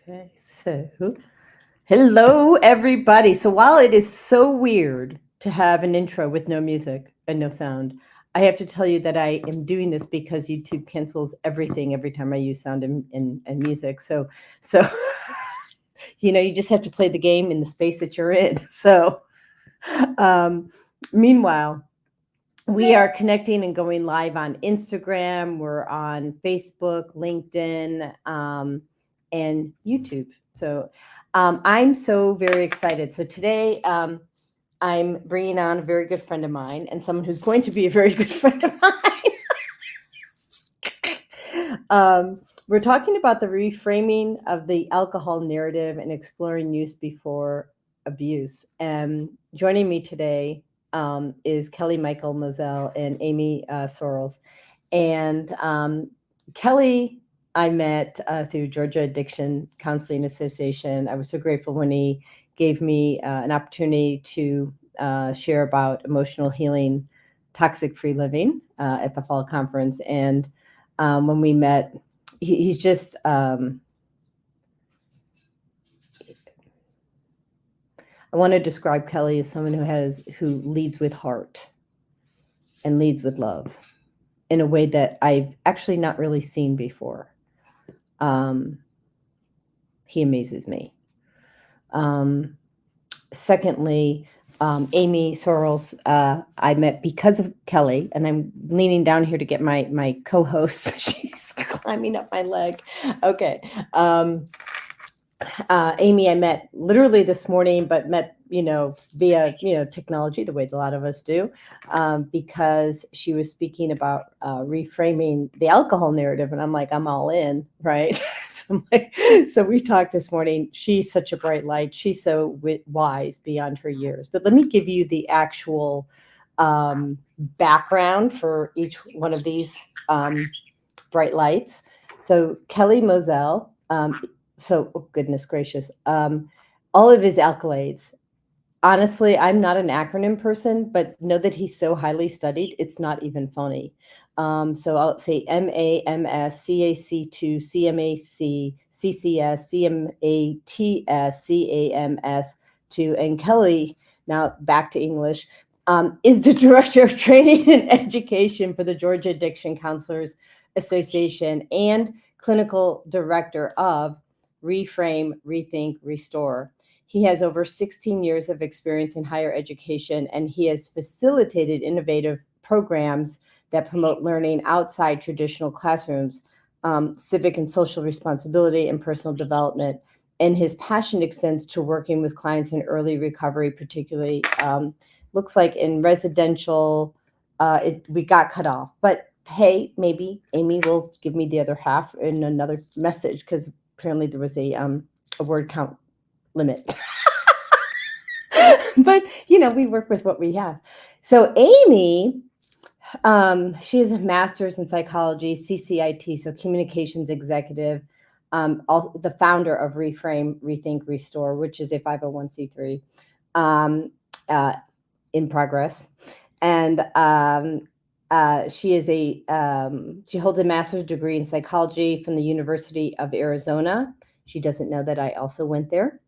Okay, so hello, everybody. So while it is so weird to have an intro with no music and no sound, I have to tell you that I am doing this because YouTube cancels everything every time I use sound and music. So you just have to play the game in the space that you're in. So meanwhile, we are connecting and going live on Instagram. We're on Facebook, LinkedIn, and YouTube. So I'm so very excited. So today I'm bringing on a very good friend of mine and someone who's going to be a very good friend of mine. We're talking about the reframing of the alcohol narrative and exploring use before abuse. And joining me today is Kelly Michael Moselle and Amy Sorrells. And Kelly, I met through Georgia Addiction Counseling Association. I was so grateful when he gave me an opportunity to share about emotional healing, toxic-free living at the fall conference. And when we met, he's just I want to describe Kelly as someone who leads with heart and leads with love in a way that I've actually not really seen before. He amazes me. Secondly, Amy Sorrells, I met because of Kelly, and I'm leaning down here to get my co-host. She's climbing up my leg. Okay. Amy, I met literally this morning, but met, via, technology, the way a lot of us do, because she was speaking about reframing the alcohol narrative. And I'm like, I'm all in, right? So we talked this morning. She's such a bright light. She's so wise beyond her years. But let me give you the actual background for each one of these bright lights. So Kelly Moselle, oh, goodness gracious, all of his accolades. Honestly, I'm not an acronym person, but know that he's so highly studied, it's not even funny. So I'll say MAMS, CAC2, CMAC, CCS, CMATS, CAMS2, and Kelly, now back to English, is the Director of Training and Education for the Georgia Addiction Counselors Association and Clinical Director of Reframe, Rethink, Restore. He has over 16 years of experience in higher education, and he has facilitated innovative programs that promote learning outside traditional classrooms, civic and social responsibility, and personal development. And his passion extends to working with clients in early recovery, particularly looks like in residential. We got cut off, but hey, maybe Amy will give me the other half in another message, because apparently there was a word count limit. But we work with what we have. So Amy, she has a master's in psychology, CCIT, so communications executive, the founder of Reframe, Rethink, Restore, which is a 501c3 in progress. And she holds a master's degree in psychology from the University of Arizona. She doesn't know that I also went there.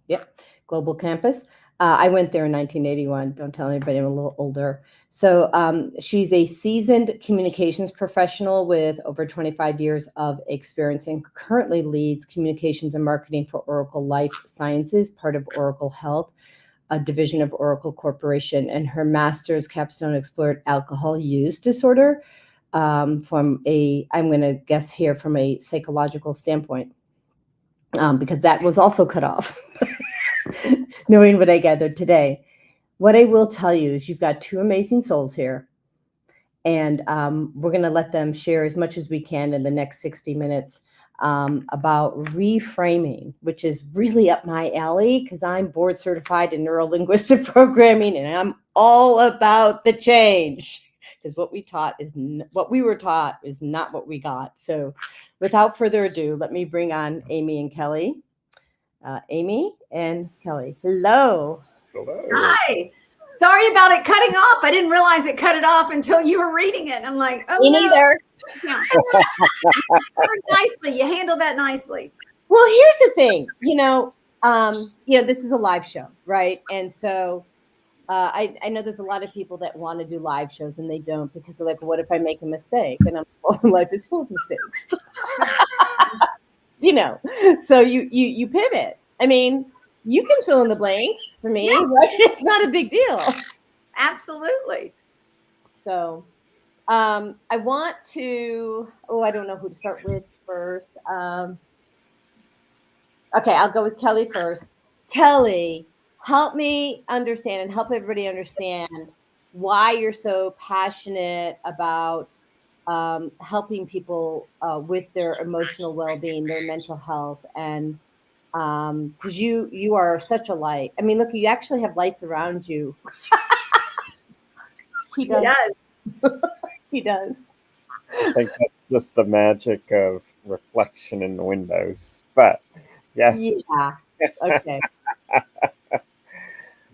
Yep, global campus. I went there in 1981. Don't tell anybody, I'm a little older. So she's a seasoned communications professional with over 25 years of experience and currently leads communications and marketing for Oracle Life Sciences, part of Oracle Health, a division of Oracle Corporation. And her master's capstone explored alcohol use disorder from I'm going to guess here, from a psychological standpoint. Because that was also cut off, knowing what I gathered today. What I will tell you is you've got two amazing souls here, and we're going to let them share as much as we can in the next 60 minutes about reframing, which is really up my alley because I'm board certified in neuro-linguistic programming, and I'm all about the change. Because what we were taught is not what we got. So without further ado, let me bring on Amy and Kelly. Amy and Kelly, hello. Hello. Hi. Sorry about it cutting off. I didn't realize it cut it off until you were reading it. I'm like, oh, Me no. neither. Yeah. Nicely. You handled that nicely. Well, here's the thing, this is a live show, right? And so I know there's a lot of people that want to do live shows and they don't because they're like, what if I make a mistake? And I'm like, well, life is full of mistakes. So you pivot. I mean, you can fill in the blanks for me, right? It's not a big deal. Absolutely. So I want to, I don't know who to start with first. Okay, I'll go with Kelly first. Kelly, help me understand and help everybody understand why you're so passionate about helping people with their emotional well-being, their mental health, and because you are such a light. I mean, look, you actually have lights around you. He does. He does. I think that's just the magic of reflection in the windows. But yes. Yeah. Okay.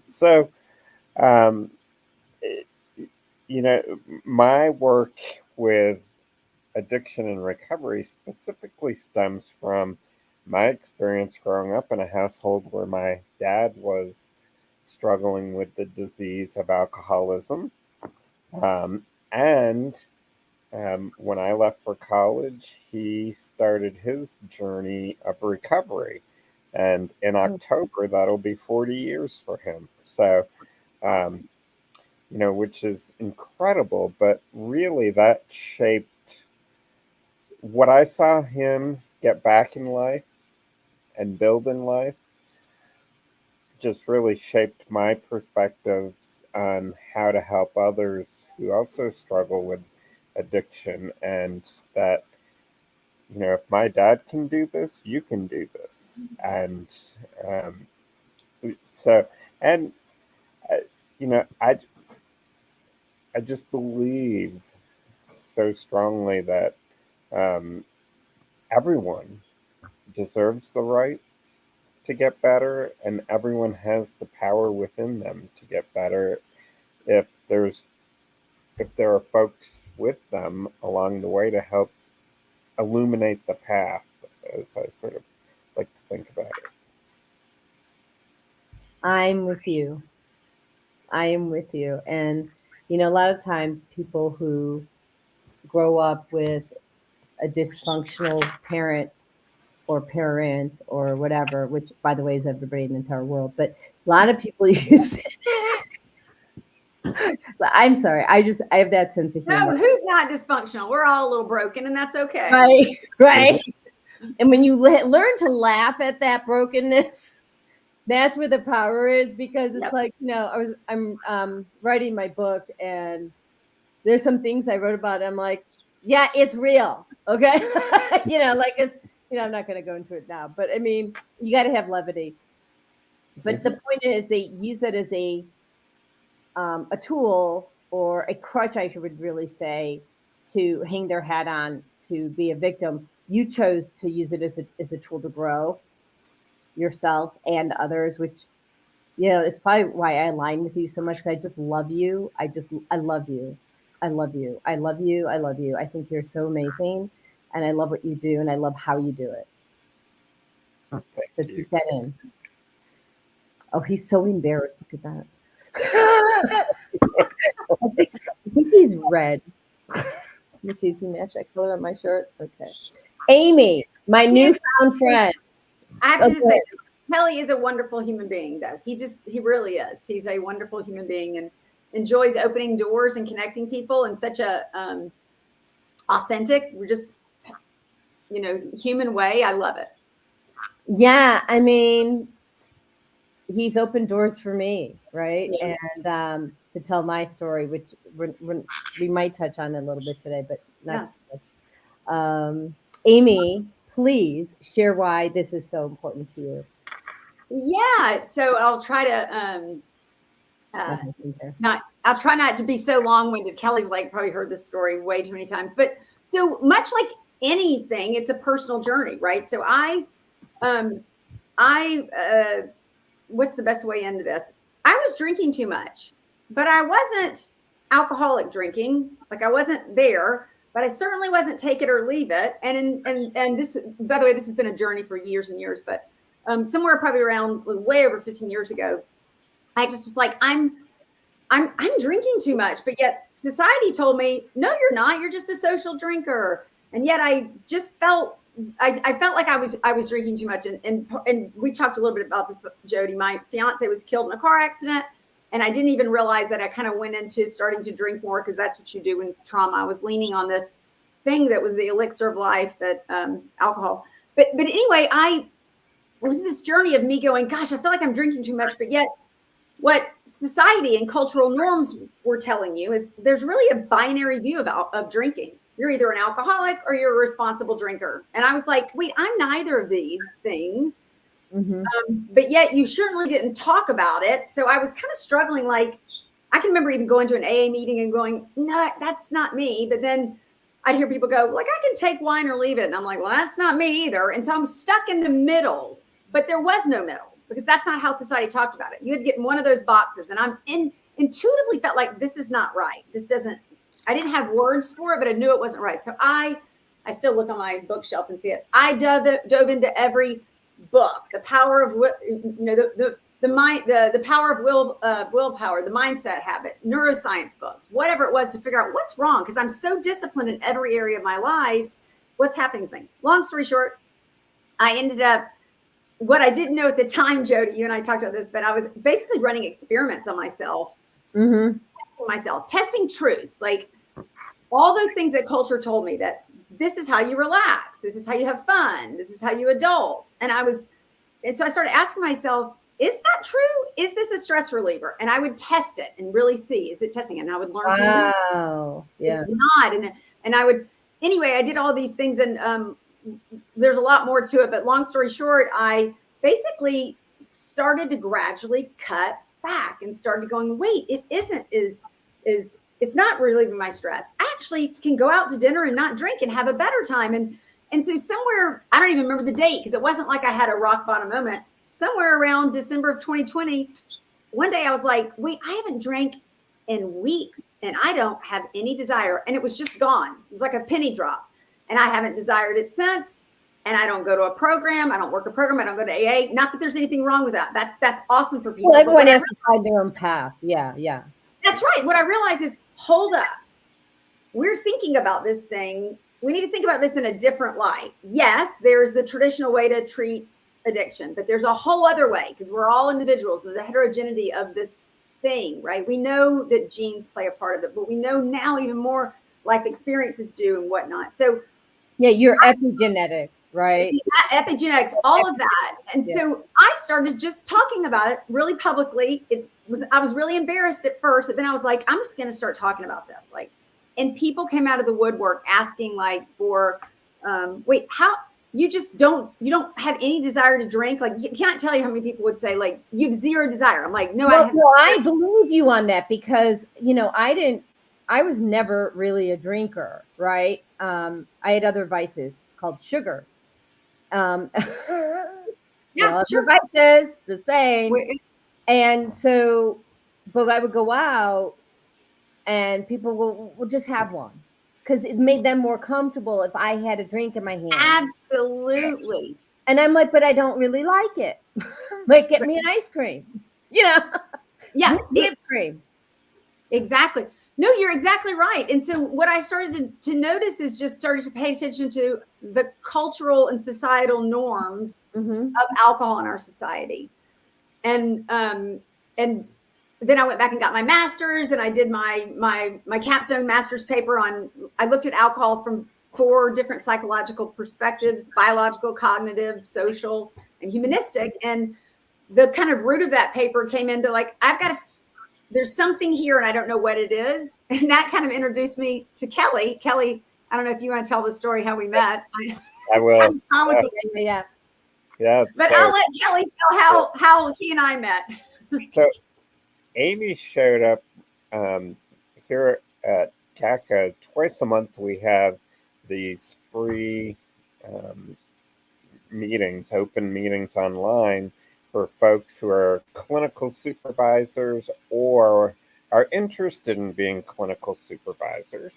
So, my work with addiction and recovery specifically stems from my experience growing up in a household where my dad was struggling with the disease of alcoholism. And when I left for college, he started his journey of recovery. And in October, that'll be 40 years for him. So, which is incredible. But really, that shaped what I saw him get back in life and build in life, just really shaped my perspectives on how to help others who also struggle with addiction, and that if my dad can do this, you can do this. And so, and I just believe so strongly that everyone deserves the right to get better, and everyone has the power within them to get better if there are folks with them along the way to help illuminate the path, as I sort of like to think about it. I'm with you. I am with you. And, a lot of times people who grow up with a dysfunctional parent or parents or whatever, which, by the way, is everybody in the entire world, but a lot of people use I'm sorry. I have that sense of humor. No, who's not dysfunctional? We're all a little broken, and that's okay. Right. And when you learn to laugh at that brokenness, that's where the power is, because it's like, I'm writing my book, and there's some things I wrote about. I'm like, yeah, it's real. Okay. I'm not going to go into it now, but I mean, you got to have levity. But the point is, they use it as a tool or a crutch, I would really say, to hang their hat on, to be a victim. You chose to use it as a tool to grow yourself and others, which, it's probably why I align with you so much, because I just love you. I love you. I love you. I love you. I love you. I think you're so amazing, and I love what you do, and I love how you do it. So keep that in. Oh, he's so embarrassed. Look at that. I think he's red. Let me see. Does he match that color on my shirt? Okay. Amy, my newfound friend. I have to say, Kelly is a wonderful human being, though. He really is. He's a wonderful human being and enjoys opening doors and connecting people in such a authentic, just, human way. I love it. Yeah. I mean, he's opened doors for me, right? Yeah. And to tell my story, which we might touch on a little bit today, but not so much. Amy, please share why this is so important to you. Yeah, so I'll try to I'll try not to be so long-winded. Kelly's probably heard this story way too many times, but so much like anything, it's a personal journey, right? So what's the best way into this? I was drinking too much. but I wasn't alcoholic drinking. Like I wasn't there, but I certainly wasn't take it or leave it. And this, by the way, this has been a journey for years and years, but somewhere probably around way over 15 years ago, I just was like, I'm drinking too much, but yet society told me, no, you're not. You're just a social drinker. And yet I just felt, I felt like I was drinking too much. And we talked a little bit about this, Jodi. My fiance was killed in a car accident. And I didn't even realize that I kind of went into starting to drink more, because that's what you do in trauma. I was leaning on this thing that was the elixir of life, that alcohol. But anyway, it was this journey of me going, gosh, I feel like I'm drinking too much, but yet what society and cultural norms were telling you is there's really a binary view of drinking. You're either an alcoholic or you're a responsible drinker. And I was like, wait, I'm neither of these things. Mm-hmm. But yet you certainly didn't talk about it. So I was kind of struggling. Like, I can remember even going to an AA meeting and going, no, that's not me. But then I'd hear people go, like, I can take wine or leave it. And I'm like, well, that's not me either. And so I'm stuck in the middle, but there was no middle, because that's not how society talked about it. You had to get in one of those boxes. And I'm intuitively felt like this is not right. This doesn't, I didn't have words for it, but I knew it wasn't right. So I still look on my bookshelf and see it. I dove into every book, The Power of, the mind, the power of willpower, the mindset habit, neuroscience books, whatever it was, to figure out what's wrong. Because I'm so disciplined in every area of my life. What's happening with me? Long story short, I ended up, what I didn't know at the time, Jodi, you and I talked about this, but I was basically running experiments on myself, testing truths, like all those things that culture told me, that this is how you relax, this is how you have fun, this is how you adult. And so I started asking myself, is that true? Is this a stress reliever? And I would test it and really see, is it testing it? And I would learn. Wow. Yeah. It's not. And I would, anyway, I did all these things, and there's a lot more to it, but long story short, I basically started to gradually cut back and started going, wait, it isn't, it's not relieving my stress. I actually can go out to dinner and not drink and have a better time. And so somewhere, I don't even remember the date, because it wasn't like I had a rock bottom moment. Somewhere around December of 2020, one day I was like, wait, I haven't drank in weeks and I don't have any desire. And it was just gone. It was like a penny drop. And I haven't desired it since. And I don't go to a program. I don't work a program. I don't go to AA. Not that there's anything wrong with that. That's awesome for people. Well, everyone has to find their own path. Yeah. That's right. What I realized is, hold up. We're thinking about this thing. We need to think about this in a different light. Yes, there's the traditional way to treat addiction, but there's a whole other way, because we're all individuals, and the heterogeneity of this thing, right? We know that genes play a part of it, but we know now even more life experiences do and whatnot. So yeah, your epigenetics, right? Epigenetics, all of that. And so I started just talking about it really publicly. I was really embarrassed at first, but then I was like, I'm just going to start talking about this. Like, and people came out of the woodwork asking, like, for, wait, how you don't have any desire to drink? Like, you can't tell you how many people would say, like, you have zero desire. I'm like, no, I believe you on that, because, I was never really a drinker, right? I had other vices called sugar. Yeah, sure. Vices, just saying. And so, but I would go out and people will just have one, because it made them more comfortable if I had a drink in my hand. Absolutely. And I'm like, but I don't really like it. Like, get me an ice cream, Yeah. Whipped cream. Exactly. No, you're exactly right. And so what I started to notice is just started to pay attention to the cultural and societal norms of alcohol in our society. And then I went back and got my master's, and I did my capstone master's paper on, I looked at alcohol from 4 different psychological perspectives: biological, cognitive, social, and humanistic. And the kind of root of that paper came into, like, there's something here and I don't know what it is. And that kind of introduced me to Kelly. Kelly, I don't know if you want to tell the story how we met. I will. Yeah. Yeah. But I'll let Kelly tell how he and I met. So Amy showed up here at CACA twice a month. We have these free meetings, open meetings online, for folks who are clinical supervisors or are interested in being clinical supervisors.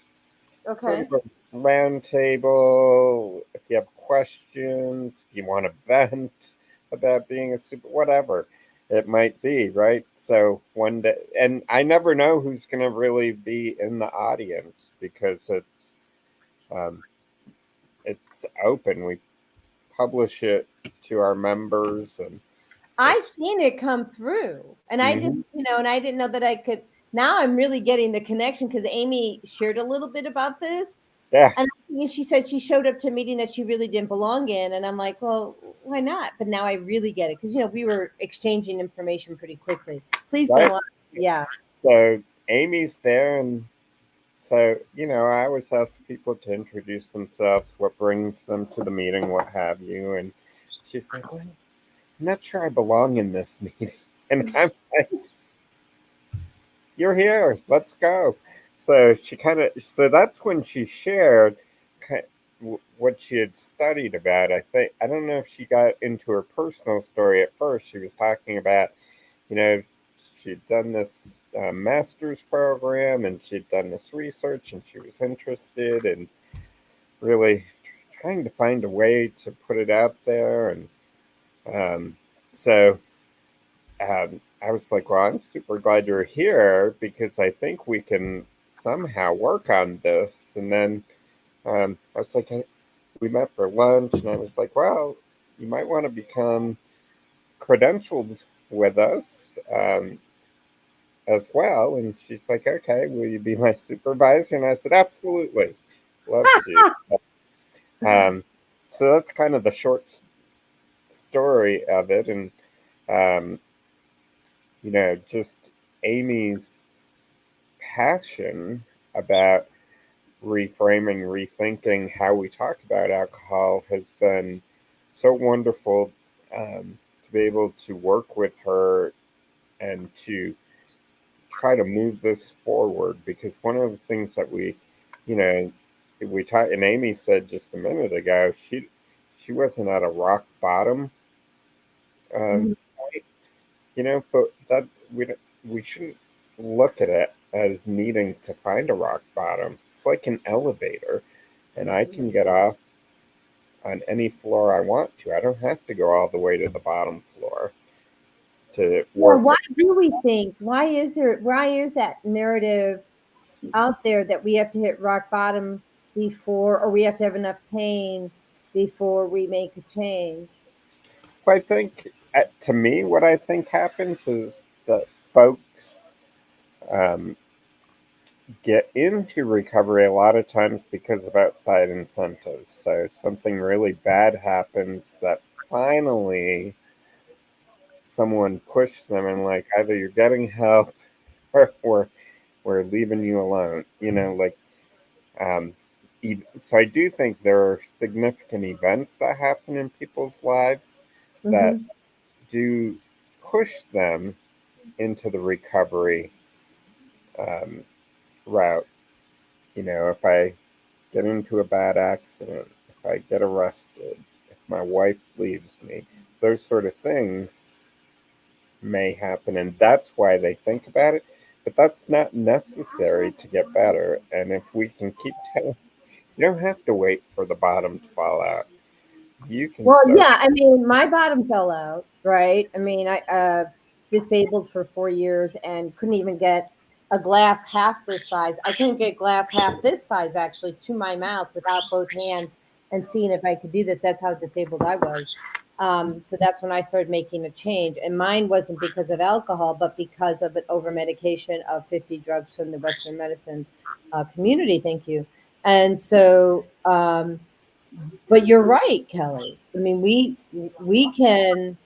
Sort Okay. of a round table. If you have questions, if you want to vent about being a whatever it might be, right? So one day, and I never know who's going to really be in the audience because um, it's open. We publish it to our members, and I seen it come through, and I Mhm. didn't, and I didn't know that I could. Now I'm really getting the connection because Amy shared a little bit about this, Yeah, and she said she showed up to a meeting that she really didn't belong in, and I'm like, well, why not? But now I really get it because we were exchanging information pretty quickly. Please go right. on. Yeah. So Amy's there, and so I always ask people to introduce themselves, what brings them to the meeting, what have you, and she's like, well, I'm not sure I belong in this meeting. And I'm like, you're here, let's go. So so that's when she shared what she had studied about. I don't know if she got into her personal story at first. She was talking about, you know, she'd done this master's program and she'd done this research and she was interested in really trying to find a way to put it out there. And um, so I was like, well, I'm super glad you're here because I think we can somehow work on this. And then I was like, we met for lunch, and I was like, well, you might want to become credentialed with us as well. And she's like, okay, will you be my supervisor? And I said, absolutely, love to. Um, so that's kind of the short story of it. And, um, just Amy's passion about reframing, rethinking how we talk about alcohol has been so wonderful to be able to work with her and to try to move this forward. Because one of the things that you know, we talked, and Amy said just a minute ago, she wasn't at a rock bottom, Mhm. point, but that we shouldn't look at it as needing to find a rock bottom. It's like an elevator, and I can get off on any floor I want to. I don't have to go all the way to the bottom floor to Yeah. work. Why do we think? Why is that narrative out there that we have to hit rock bottom before, or we have to have enough pain before we make a change? I think, to me, what I think happens is that folks um, get into recovery a lot of times because of outside incentives. So something really bad happens that finally someone pushed them, and like either you're getting help or we're leaving you alone. Um, so I do think there are significant events that happen in people's lives that Mm-hmm. do push them into the recovery um, route. If I get into a bad accident, if I get arrested, if my wife leaves me, those sort of things may happen, and that's why they think about it. But that's not necessary to get better. And if we can keep telling, you don't have to wait for the bottom to fall out. You can Well, start. yeah, I mean, my bottom fell out, right? I mean, I disabled for 4 years and couldn't even get a glass half this size. I couldn't get glass half this size actually to my mouth without both hands and seeing if I could do this. That's how disabled I was. So that's when I started making a change. And mine wasn't because of alcohol, but because of an over medication of 50 drugs from the Western medicine community. Thank you. And so, but you're right, Kelly. I mean, we can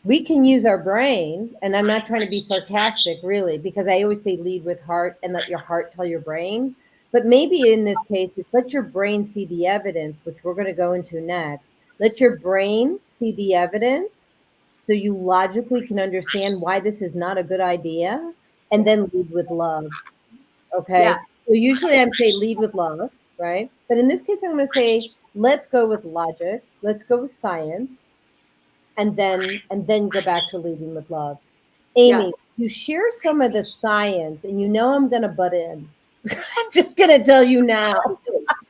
we can use our brain, and I'm not trying to be sarcastic, really, because I always say lead with heart and let your heart tell your brain. But maybe in this case, it's let your brain see the evidence, which we're going to go into next. Let your brain see the evidence so you logically can understand why this is not a good idea, and then lead with love. Yeah. Okay. So usually I'm saying lead with love, right? But in this case, I'm going to say, let's go with logic. Let's go with science, and then go back to leading with love. Yeah. Amy, you share some of the science, and I'm going to butt in. I'm just going to tell you now.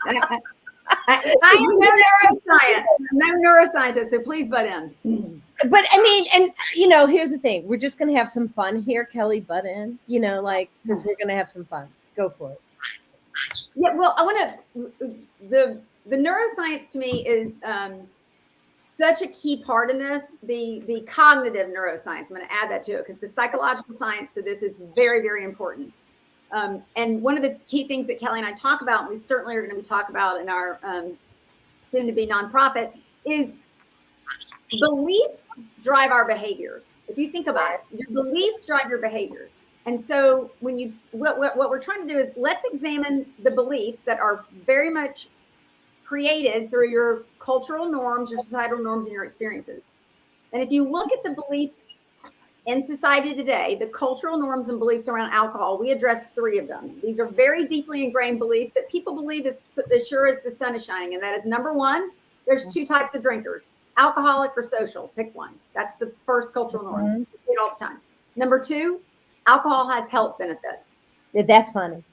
I am no neuroscientist, so please butt in. But I mean, and here's the thing: we're just going to have some fun here, Kelly. Butt in, because we're going to have some fun. Go for it. Yeah, well, I want to. The neuroscience to me is such a key part in this. The cognitive neuroscience. I'm going to add that to it because the psychological science to this is very, very important. And one of the key things that Kelly and I talk about, and we certainly are going to be talking about in our soon-to-be nonprofit, is beliefs drive our behaviors. If you think about it, your beliefs drive your behaviors. And so when what we're trying to do is let's examine the beliefs that are very much created through your cultural norms, your societal norms, and your experiences. And if you look at the beliefs in society today, the cultural norms and beliefs around alcohol, we address 3 of them. These are very deeply ingrained beliefs that people believe as sure as the sun is shining. And that is number 1, there's 2 types of drinkers, alcoholic or social. Pick one. That's the first cultural norm. We see it all the time. Number 2, alcohol has health benefits. That's funny.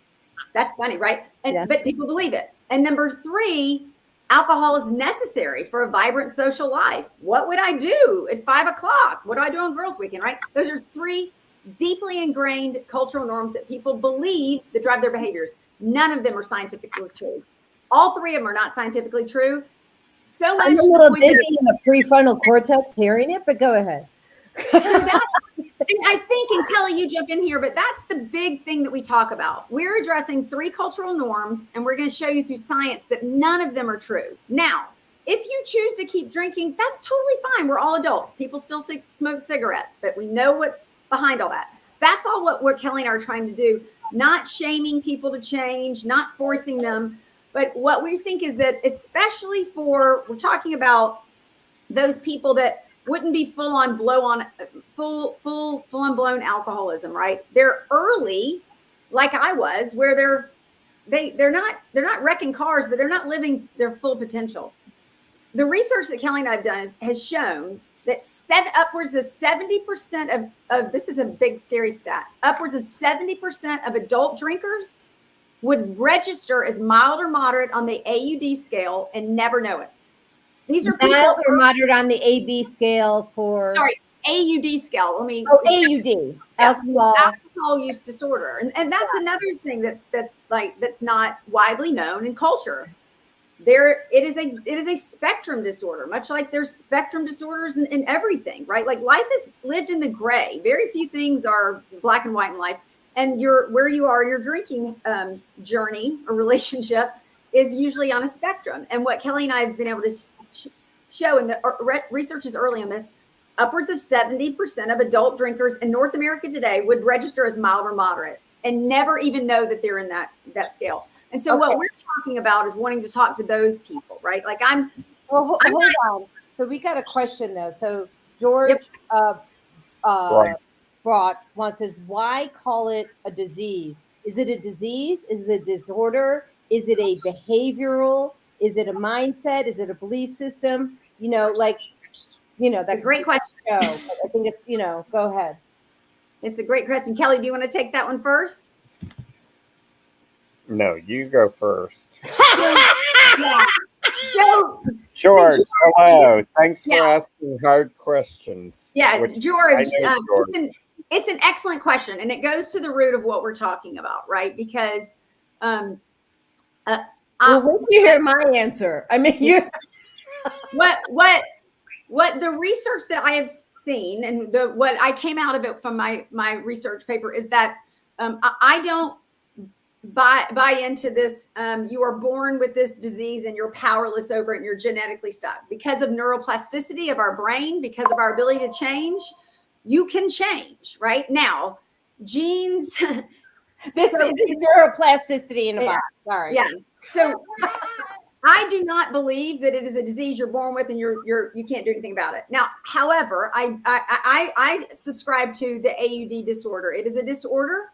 That's funny, right? But people believe it. And number 3, alcohol is necessary for a vibrant social life. What would I do at 5 o'clock? What do I do on girls' weekend, right? Those are 3 deeply ingrained cultural norms that people believe that drive their behaviors. None of them are scientifically true. All 3 of them are not scientifically true. So much. I'm a little busy in the prefrontal cortex hearing it, but go ahead. And I think, and Kelly, you jump in here, but that's the big thing that we talk about. We're addressing 3 cultural norms, and we're going to show you through science that none of them are true. Now, if you choose to keep drinking, that's totally fine. We're all adults. People still smoke cigarettes, but we know what's behind all that. That's all what Kelly and I are trying to do, not shaming people to change, not forcing them. But what we think is that, especially we're talking about those people that wouldn't be full on blown alcoholism, right? They're early, like I was, where they're not wrecking cars, but they're not living their full potential. The research that Kelly and I've done has shown that upwards of 70% of this is a big scary stat. Upwards of 70% of adult drinkers would register as mild or moderate on the AUD scale and never know it. These are people mild or moderate on the AB scale for. Sorry, AUD scale. AUD. Alcohol use disorder, and that's another thing that's not widely known in culture. It is a spectrum disorder, much like there's spectrum disorders in everything, right? Like life is lived in the gray. Very few things are black and white in life, and where you are in your drinking journey or relationship is usually on a spectrum. And what Kelly and I have been able to show, and the research is early on this, upwards of 70% of adult drinkers in North America today would register as mild or moderate and never even know that they're in that scale. And so what we're talking about is wanting to talk to those people, right? Like hold on. So we got a question though. So George says, why call it a disease? Is it a disease? Is it a disorder? Is it a behavioral? Is it a mindset? Is it a belief system? That's a great question. I think it's, go ahead. It's a great question. Kelly, do you want to take that one first? No, you go first. Yeah. So, George, hello. Thanks for asking hard questions. Yeah, George, it's an excellent question, and it goes to the root of what we're talking about, right? Because when you hear my answer, I mean, what the research that I have seen, and what I came out of it from my research paper is that I don't buy into this. You are born with this disease and you're powerless over it and you're genetically stuck. Because of neuroplasticity of our brain, because of our ability to change, you can change. Right now, genes. This is neuroplasticity in a box. Sorry. Yeah. So I do not believe that it is a disease you're born with and you can't do anything about it. Now, however, I subscribe to the AUD disorder. It is a disorder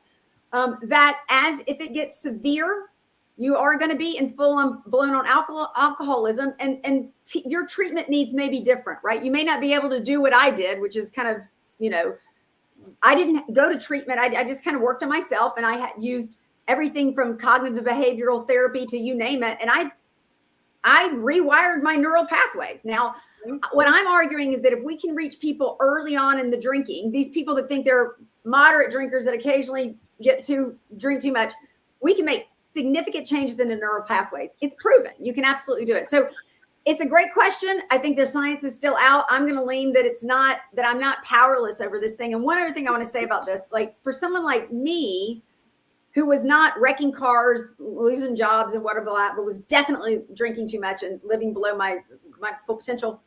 that, as if it gets severe, you are going to be in full on blown on alcoholism, and your treatment needs may be different, right? You may not be able to do what I did, which is kind of I didn't go to treatment. I just kind of worked on myself, and I had used everything from cognitive behavioral therapy to you name it. And I rewired my neural pathways. Now, what I'm arguing is that if we can reach people early on in the drinking, these people that think they're moderate drinkers that occasionally drink too much, we can make significant changes in the neural pathways. It's proven. You can absolutely do it. So it's a great question. I think the science is still out. I'm going to lean that that I'm not powerless over this thing. And one other thing I want to say about this, like for someone like me, who was not wrecking cars, losing jobs and whatever that, but was definitely drinking too much and living below my full potential.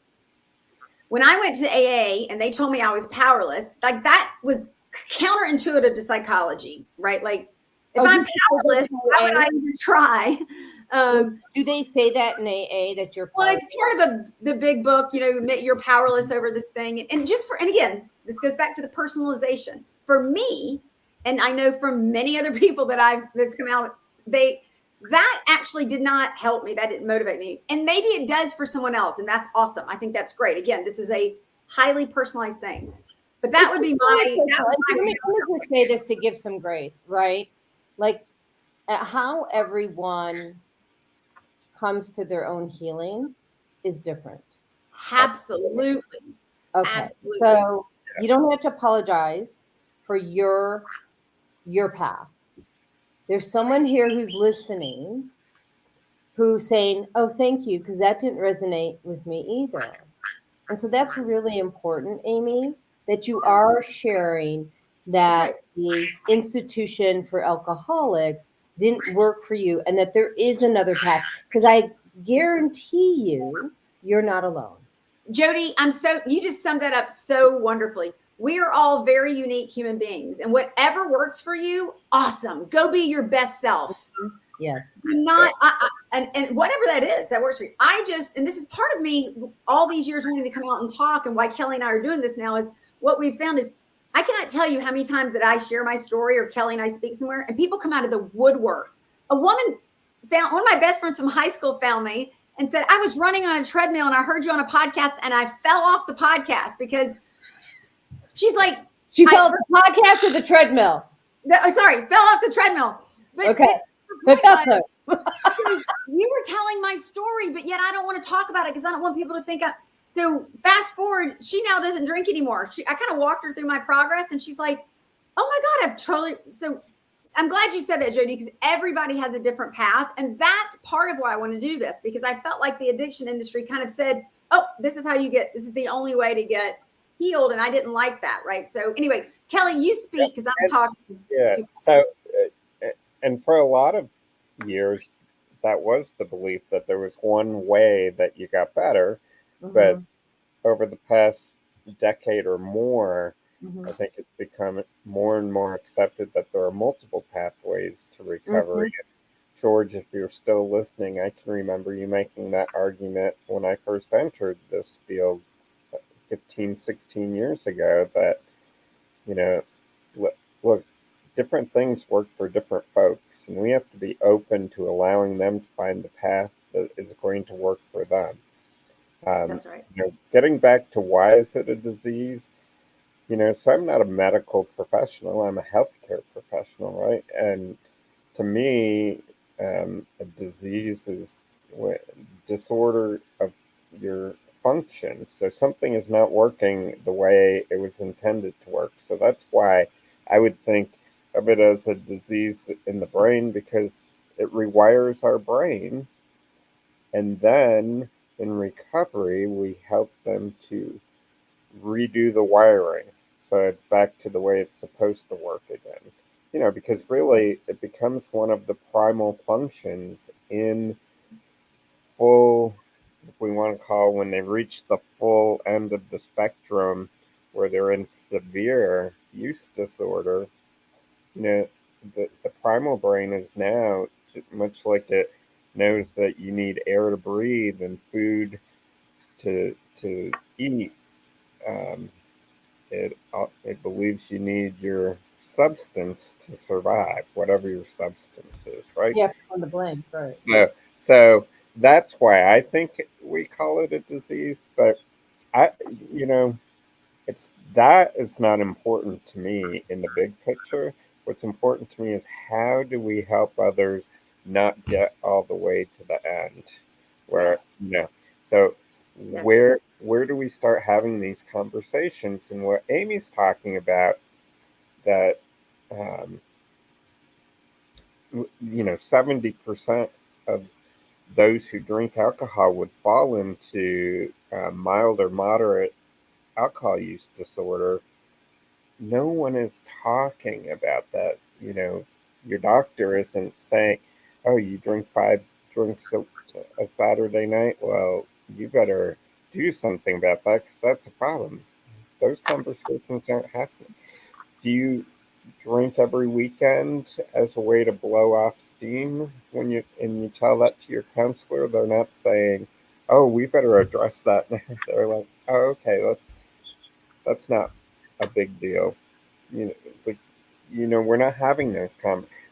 When I went to AA and they told me I was powerless, like that was counterintuitive to psychology, right? Like if I'm powerless, why would I even try? Do they say that in AA that you're powerless? Well, it's part of the big book, admit you're powerless over this thing. And again, this goes back to the personalization. For me, and I know from many other people that they've come out, that actually did not help me. That didn't motivate me. And maybe it does for someone else. And that's awesome. I think that's great. Again, this is a highly personalized thing. But that would be my. Let me just say this to give some grace, right? Like how everyone comes to their own healing is different. Absolutely. Okay. Absolutely. So you don't have to apologize for your path. There's someone here who's listening who's saying, oh, thank you, because that didn't resonate with me either. And so that's really important, Amy, that you are sharing that the institution for alcoholics didn't work for you and that there is another path. Because I guarantee you're not alone. Jodi, you just summed that up so wonderfully. We are all very unique human beings, and whatever works for you, awesome. Go be your best self. Yes. And whatever that is, that works for you. And this is part of me, all these years wanting to come out and talk, and why Kelly and I are doing this now is what we've found is I cannot tell you how many times that I share my story or Kelly and I speak somewhere, and people come out of the woodwork. A woman one of my best friends from high school found me and said, I was running on a treadmill and I heard you on a podcast and I fell off the podcast because she's like, she fell off the podcast or the treadmill? Sorry, fell off the treadmill. Okay. You were telling my story, but yet I don't want to talk about it because I don't want people to think so fast forward, she now doesn't drink anymore. I kind of walked her through my progress and she's like, oh my God, so I'm glad you said that, Jodi, because everybody has a different path. And that's part of why I want to do this, because I felt like the addiction industry kind of said, oh, this is this is the only way to get healed. And I didn't like that. Right. So anyway, Kelly, you speak because I'm talking. Yeah. So, and for a lot of years, that was the belief that there was one way that you got better. Mm-hmm. But over the past decade or more, I think it's become more and more accepted that there are multiple pathways to recovery. George, if you're still listening, I can remember you making that argument when I first entered this field 15, 16 years ago that, look, different things work for different folks, and we have to be open to allowing them to find the path that is going to work for them. That's right. Getting back to why is it a disease? So I'm not a medical professional. I'm a healthcare professional, right? And to me, a disease is disorder of your function. So something is not working the way it was intended to work. So that's why I would think of it as a disease in the brain, because it rewires our brain. And then in recovery, we help them to redo the wiring. So it's back to the way it's supposed to work again. Because really it becomes one of the primal functions in full, if we want to call, when they reach the full end of the spectrum where they're in severe use disorder. The primal brain is now much like it knows that you need air to breathe and food to eat. It believes you need your substance to survive, whatever your substance is, right? Yeah, on the blame, right. So that's why I think we call it a disease. But that is not important to me in the big picture. What's important to me is how do we help others not get all the way to the end, where so where do we start having these conversations? And what Amy's talking about, that um, 70% of those who drink alcohol would fall into mild or moderate alcohol use disorder. No one is talking about that. Your doctor isn't saying, "Oh, you drink 5 drinks a Saturday night. Well, you better do something about that because that's a problem." Those conversations aren't happening. Do you drink every weekend as a way to blow off steam when you tell that to your counselor? They're not saying, "Oh, we better address that." They're like, "Oh, okay, that's not a big deal." You know, like, we're not having those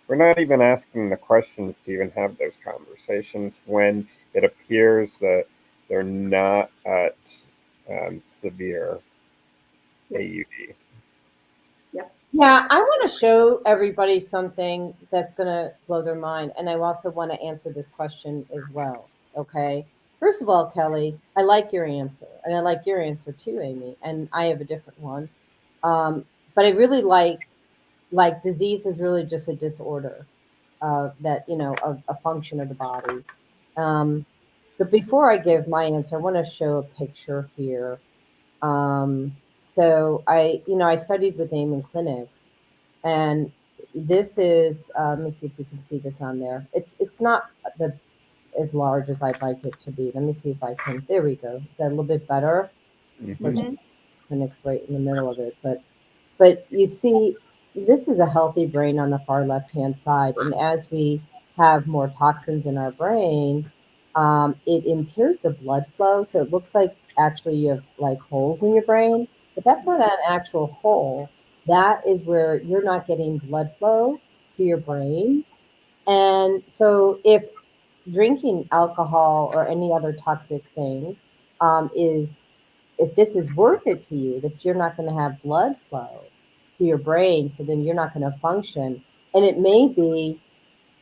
we're not even asking the questions to even have those conversations when it appears that they're not at severe AUD. Yeah, I want to show everybody something that's going to blow their mind. And I also want to answer this question as well. Okay. First of all, Kelly, I like your answer. And I like your answer too, Amy. And I have a different one. But I really like disease is really just a disorder that, a function of the body. But before I give my answer, I want to show a picture here. So I studied with AIM in clinics, and this is, let me see if you can see this on there. It's not as large as I'd like it to be. Let me see if I can. There we go. Is that a little bit better? Mm-hmm. Clinics right in the middle of it, but you see, this is a healthy brain on the far left-hand side. And as we have more toxins in our brain, it impairs the blood flow. So it looks like actually you have like holes in your brain, but that's not an actual hole. That is where you're not getting blood flow to your brain. And so if drinking alcohol or any other toxic thing is, if this is worth it to you, that you're not going to have blood flow to your brain, so then you're not going to function. And it may be,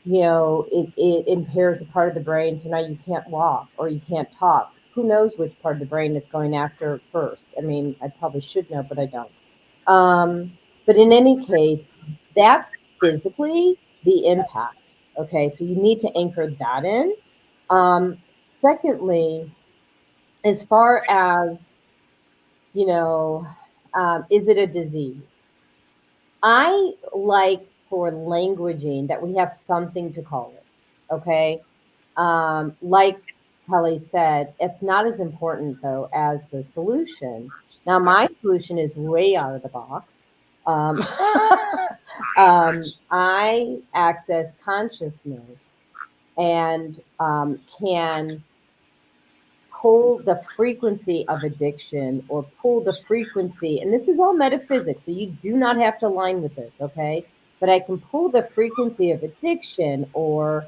it impairs a part of the brain, so now you can't walk or you can't talk. Who knows which part of the brain it's going after first? I mean, I probably should know, but I don't. But in any case, that's physically the impact. Okay, so you need to anchor that in. Secondly, as far as, is it a disease? I like for languaging that we have something to call it. Okay. Like Kelly said, it's not as important though as the solution. Now, my solution is way out of the box. Um, I access consciousness and can pull the frequency of addiction or pull the frequency, and this is all metaphysics, so you do not have to align with this, okay? But I can pull the frequency of addiction or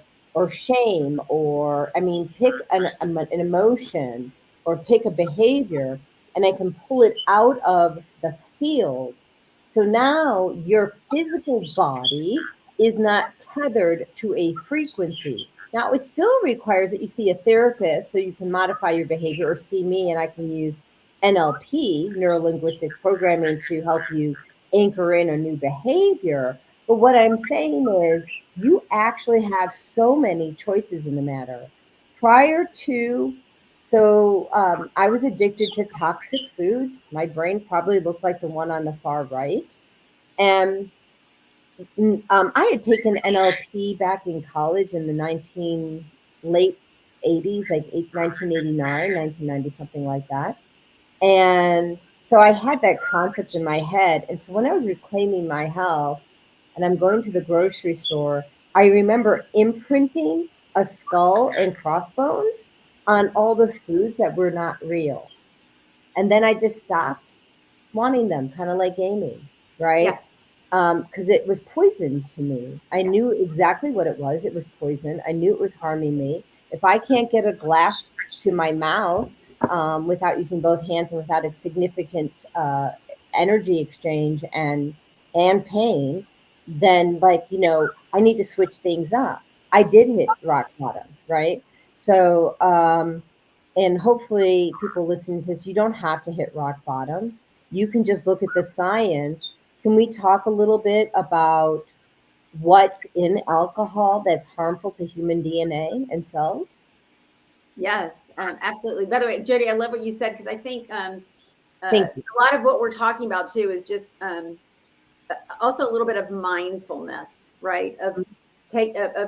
shame, or I mean, pick an emotion or pick a behavior, and I can pull it out of the field. So now your physical body is not tethered to a frequency. Now, it still requires that you see a therapist so you can modify your behavior, or see me and I can use NLP, neuro linguistic programming, to help you anchor in a new behavior. But what I'm saying is, you actually have so many choices in the matter. Prior to, I was addicted to toxic foods. My brain probably looked like the one on the far right. And I had taken NLP back in college in the late 80s, like 1989, 1990, something like that. And so I had that concept in my head. And so when I was reclaiming my health and I'm going to the grocery store, I remember imprinting a skull and crossbones on all the foods that were not real. And then I just stopped wanting them, kind of like Amy, right? Because it was poison to me. I knew exactly what it was. It was poison. I knew it was harming me. If I can't get a glass to my mouth without using both hands and without a significant energy exchange and pain, then like, I need to switch things up. I did hit rock bottom, right? So and hopefully people listening to this, you don't have to hit rock bottom. You can just look at the science. Can we talk a little bit about what's in alcohol that's harmful to human DNA and cells? Yes, absolutely. By the way, Jodi, I love what you said, because I think Thank you. a lot of what we're talking about too is just also a little bit of mindfulness, right? Of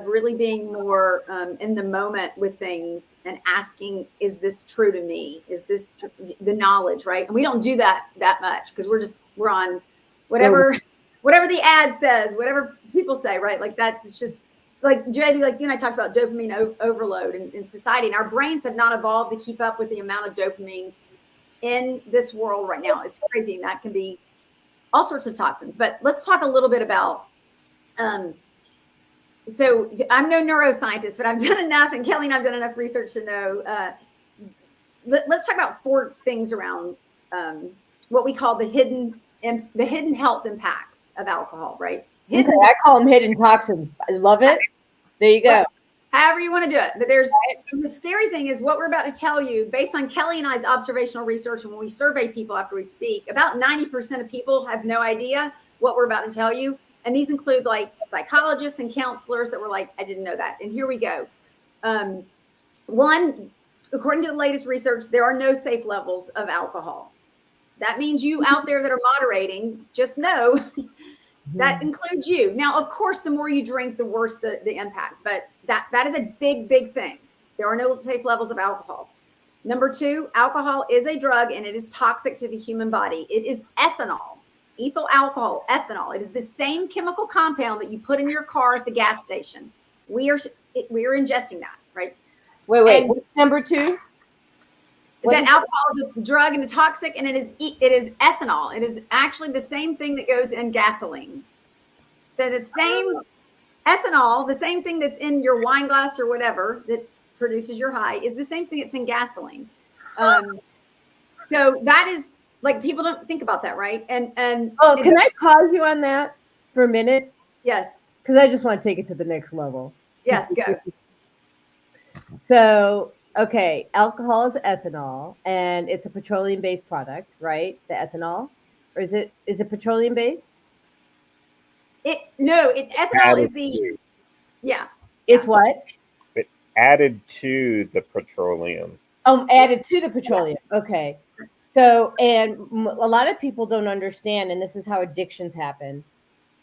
really being more in the moment with things and asking, is this true to me? Is this the knowledge, right? And we don't do that much, because we're on whatever the ad says, whatever people say, right? Like it's just like Jodi, like you and I talked about dopamine overload in society, and our brains have not evolved to keep up with the amount of dopamine in this world right now. It's crazy, and that can be all sorts of toxins. But let's talk a little bit about so I'm no neuroscientist, but I've done enough, and Kelly and I've done enough research to know. Let's talk about 4 things around what we call the hidden health impacts of alcohol, right? Okay, I call them hidden toxins. I love it. There you go. However you want to do it. But the scary thing is what we're about to tell you, based on Kelly and I's observational research, and when we survey people after we speak, about 90% of people have no idea what we're about to tell you. And these include like psychologists and counselors that were like, I didn't know that. And here we go. One, according to the latest research, there are no safe levels of alcohol. That means you out there that are moderating, just know that includes you. Now, of course, the more you drink, the worse the impact. But that is a big, big thing. There are no safe levels of alcohol. Number 2, alcohol is a drug, and it is toxic to the human body. It is ethanol. Ethyl alcohol, ethanol. It is the same chemical compound that you put in your car at the gas station. We are ingesting that, right? Wait. What's number 2? That alcohol is a drug and a toxic, and it is ethanol. It is actually the same thing that goes in gasoline. So the same ethanol, the same thing that's in your wine glass or whatever that produces your high, is the same thing that's in gasoline. So that is, like, people don't think about that, right? And can I pause you on that for a minute? Yes. Because I just want to take it to the next level. Yes, go. So, okay, alcohol is ethanol, and it's a petroleum-based product, right? The ethanol, or is it petroleum-based? Ethanol is the It's what? It added to the petroleum. Added to the petroleum. Yes. Okay. So, and a lot of people don't understand, and this is how addictions happen,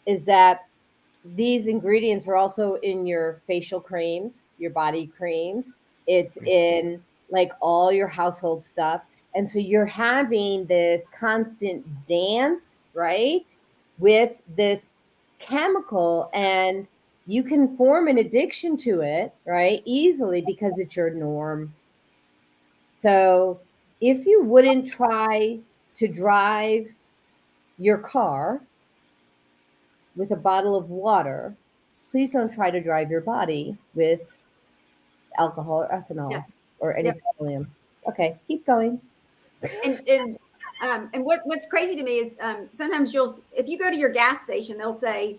is that these ingredients are also in your facial creams, your body creams. It's in like all your household stuff. And so you're having this constant dance, right, with this chemical, and you can form an addiction to it, right, easily, because it's your norm. So if you wouldn't try to drive your car with a bottle of water, please don't try to drive your body with alcohol or ethanol or any petroleum. Okay, keep going. And what's crazy to me is sometimes if you go to your gas station, they'll say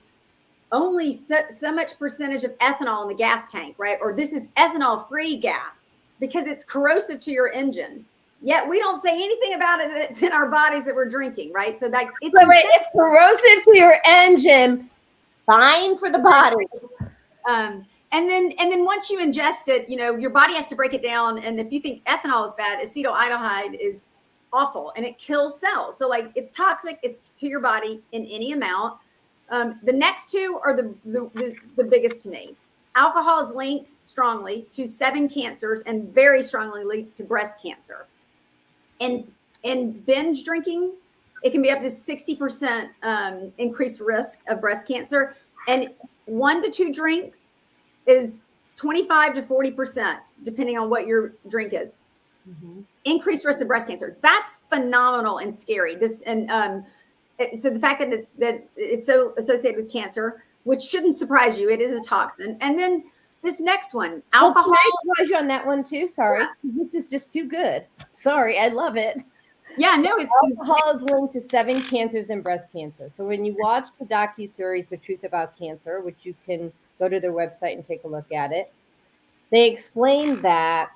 only so much percentage of ethanol in the gas tank, right? Or this is ethanol-free gas, because it's corrosive to your engine. Yet we don't say anything about it that's in our bodies that we're drinking, right? So that it's corrosive to your engine, fine for the body. And then once you ingest it, your body has to break it down. And if you think ethanol is bad, acetaldehyde is awful, and it kills cells. So like, it's toxic. It's to your body in any amount. The next 2 are the biggest to me. Alcohol is linked strongly to 7 cancers and very strongly linked to breast cancer. And binge drinking, it can be up to 60% increased risk of breast cancer. And 1 to 2 drinks is 25 to 40%, depending on what your drink is. Mm-hmm. Increased risk of breast cancer. That's phenomenal and scary. So the fact that it's so associated with cancer, which shouldn't surprise you, it is a toxin. And then this next one, alcohol. Can I advise you on that one too? Sorry, This is just too good. Sorry, I love it. Yeah, no, it's Alcohol is linked to 7 cancers and breast cancer. So when you watch the docuseries The Truth About Cancer, which you can go to their website and take a look at it, they explain that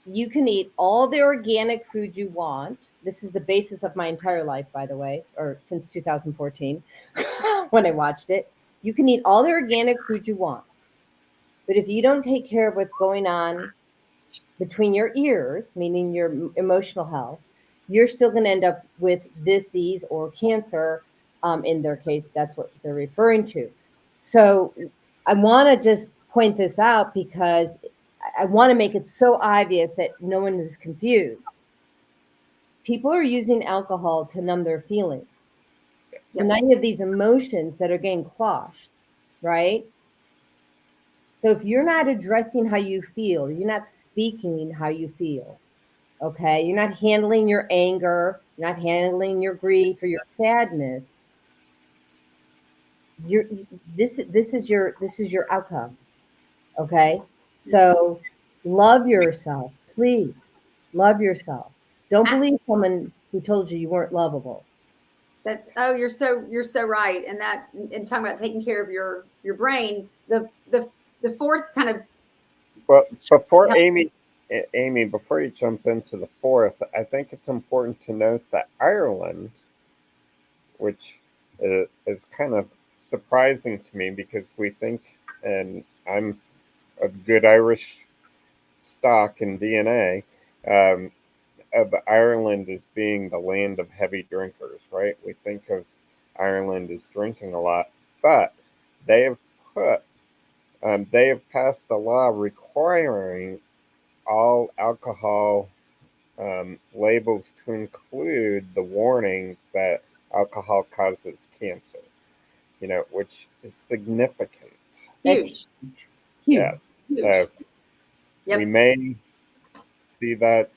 you can eat all the organic food you want. This is the basis of my entire life, by the way, or since 2014 when I watched it. You can eat all the organic food you want. But if you don't take care of what's going on between your ears, meaning your emotional health, you're still going to end up with disease or cancer. In their case, that's what they're referring to. So I want to just point this out because I want to make it so obvious that no one is confused. People are using alcohol to numb their feelings. So now you have these emotions that are getting quashed, right? So if you're not addressing how you feel, you're not speaking how you feel, okay? You're not handling your anger, you're not handling your grief or your sadness. This is your outcome, okay? So love yourself, please. Love yourself. Don't believe someone who told you weren't lovable. That's you're so right. And that and talking about taking care of your brain, the fourth kind of Well, before Amy, before you jump into the fourth, I think it's important to note that Ireland, which is kind of surprising to me because we think, and I'm of good Irish stock and DNA, of Ireland as being the land of heavy drinkers, right? We think of Ireland as drinking a lot, but they have put they have passed a law requiring all alcohol labels to include the warning that alcohol causes cancer, which is significant. huge. Yeah. Huge. So Yep. we may see that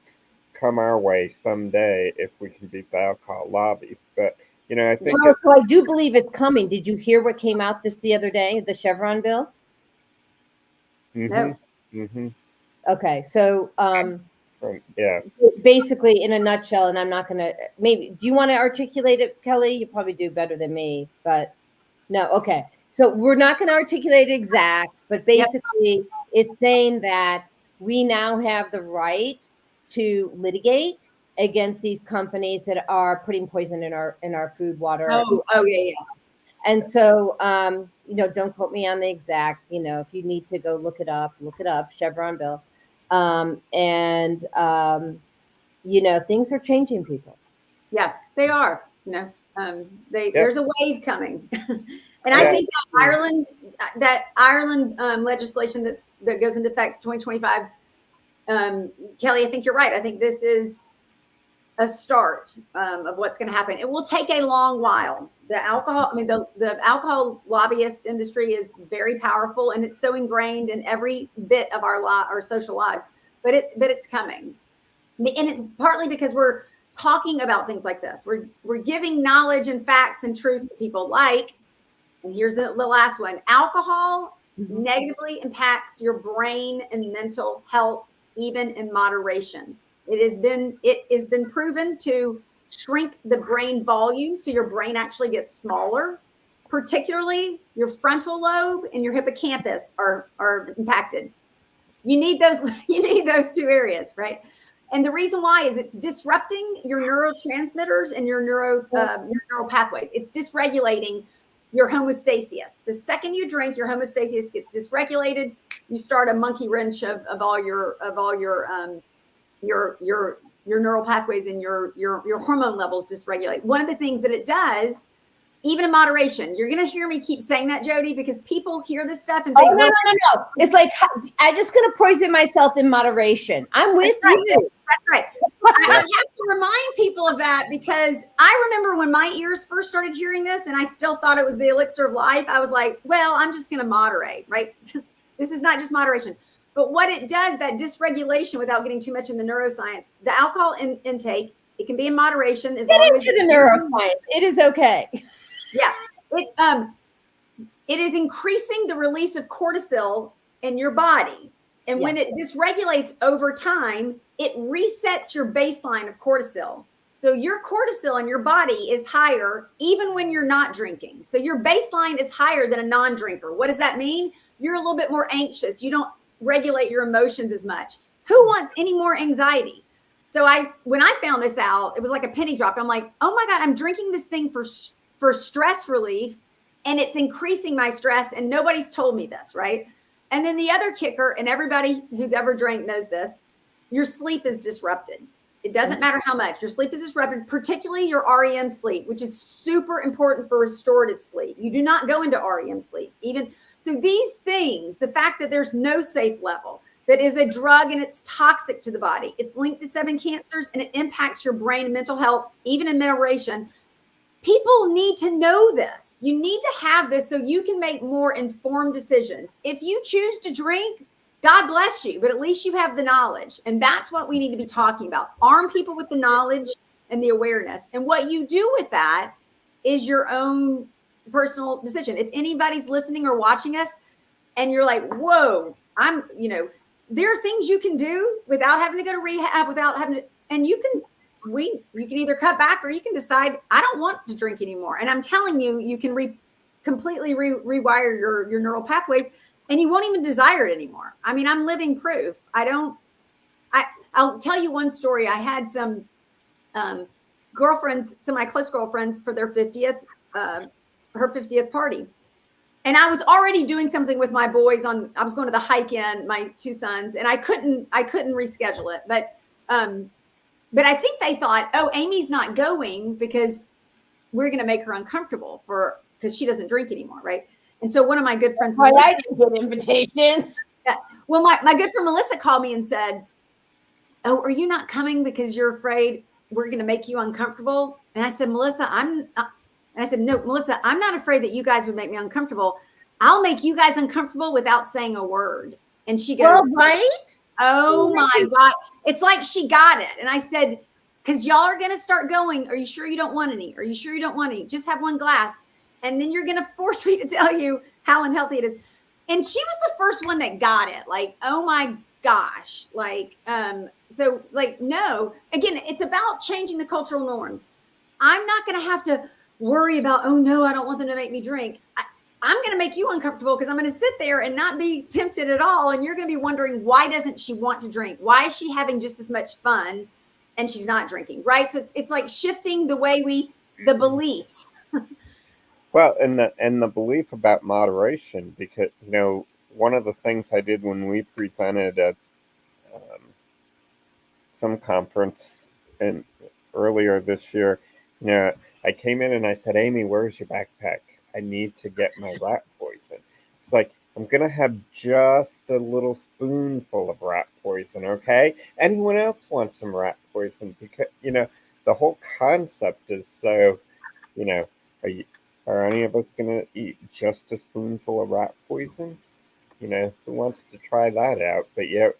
come our way someday if we can beat the alcohol lobby. But, I think. So I do believe it's coming. Did you hear what came out the other day, the Chevron bill? No. Mm-hmm. Okay. So, yeah. basically, in a nutshell, and I'm not going to, maybe, do you want to articulate it, Kelly? You probably do better than me, but no. Okay. So we're not going to articulate it exact, but basically it's saying that we now have the right to litigate against these companies that are putting poison in our food, water. Yeah. And so, don't quote me on the exact, if you need to go look it up, Chevron bill. Things are changing, people. Yeah, they are. There's a wave coming. And I think that Ireland legislation that goes into effect 2025, Kelly, I think you're right. I think this is a start of what's going to happen. It will take a long while. The alcohol lobbyist industry is very powerful, and it's so ingrained in every bit of our social lives. But it's coming, and it's partly because we're talking about things like this. We're giving knowledge and facts and truth to people. And here's the last one: alcohol negatively impacts your brain and mental health, even in moderation. It has been proven to shrink the brain volume, so your brain actually gets smaller. Particularly, your frontal lobe and your hippocampus are impacted. You need those. You need those two areas, right? And the reason why is it's disrupting your neurotransmitters and your neural pathways. It's dysregulating your homeostasis. The second you drink, your homeostasis gets dysregulated. You start a monkey wrench of all your neural pathways and your hormone levels dysregulate. One of the things that it does, even in moderation, you're going to hear me keep saying that, Jodi, because people hear this stuff and think, no. It's like, I'm just going to poison myself in moderation. I'm with you. That's right. I have to remind people of that because I remember when my ears first started hearing this and I still thought it was the elixir of life. I was like, well, I'm just going to moderate, right? This is not just moderation. But what it does, that dysregulation, without getting too much in the neuroscience, the alcohol intake, it can be in moderation as long as the neuroscience. It is okay. Yeah. It is increasing the release of cortisol in your body. And when it dysregulates over time, it resets your baseline of cortisol. So your cortisol in your body is higher even when you're not drinking. So your baseline is higher than a non-drinker. What does that mean? You're a little bit more anxious. You don't regulate your emotions as much. Who wants any more anxiety? So when I found this out, it was like a penny drop. I'm like, oh my God, I'm drinking this thing for stress relief, and it's increasing my stress, and nobody's told me this, right? And then the other kicker, and everybody who's ever drank knows this, your sleep is disrupted. It doesn't matter how much. Your sleep is disrupted, particularly your REM sleep, which is super important for restorative sleep. You do not go into REM sleep. So these things, the fact that there's no safe level, that is a drug and it's toxic to the body, it's linked to 7 cancers, and it impacts your brain and mental health, even in moderation. People need to know this. You need to have this so you can make more informed decisions. If you choose to drink, God bless you, but at least you have the knowledge. And that's what we need to be talking about. Arm people with the knowledge and the awareness. And what you do with that is your own personal decision. If anybody's listening or watching us and you're like, whoa, there are things you can do without having to go to rehab, and you can either cut back or you can decide, I don't want to drink anymore. And I'm telling you, you can completely rewire your neural pathways, and you won't even desire it anymore. I mean, I'm living proof. I'll tell you one story. I had some girlfriends, some of my close girlfriends, for their 50th, her 50th party. And I was already doing something with my boys I was going to the hike in, my 2 sons, and I couldn't reschedule it. But I think they thought, oh, Amy's not going because we're going to make her uncomfortable because she doesn't drink anymore. Right. And so one of my good friends, Melissa, I didn't get invitations. Yeah. Well, my good friend Melissa called me and said, oh, are you not coming because you're afraid we're going to make you uncomfortable? And I said, Melissa, no, Melissa, I'm not afraid that you guys would make me uncomfortable. I'll make you guys uncomfortable without saying a word. And she goes, well, right? Oh my God. It's like she got it. And I said, because y'all are going to start going, are you sure you don't want any? Are you sure you don't want any? Just have one glass. And then you're going to force me to tell you how unhealthy it is. And she was the first one that got it. Like, oh my gosh. No, again, it's about changing the cultural norms. I'm not going to have to worry about, oh no, I don't want them to make me drink. I'm going to make you uncomfortable because I'm going to sit there and not be tempted at all. And you're going to be wondering, why doesn't she want to drink? Why is she having just as much fun and she's not drinking? Right. So it's like shifting the way the beliefs. Well, and the belief about moderation, because, one of the things I did when we presented at some conference earlier this year, I came in and I said, Amy, where's your backpack? I need to get my rat poison. It's like, I'm going to have just a little spoonful of rat poison, okay? Anyone else want some rat poison? Because, the whole concept is so, are any of us going to eat just a spoonful of rat poison? Who wants to try that out? But yet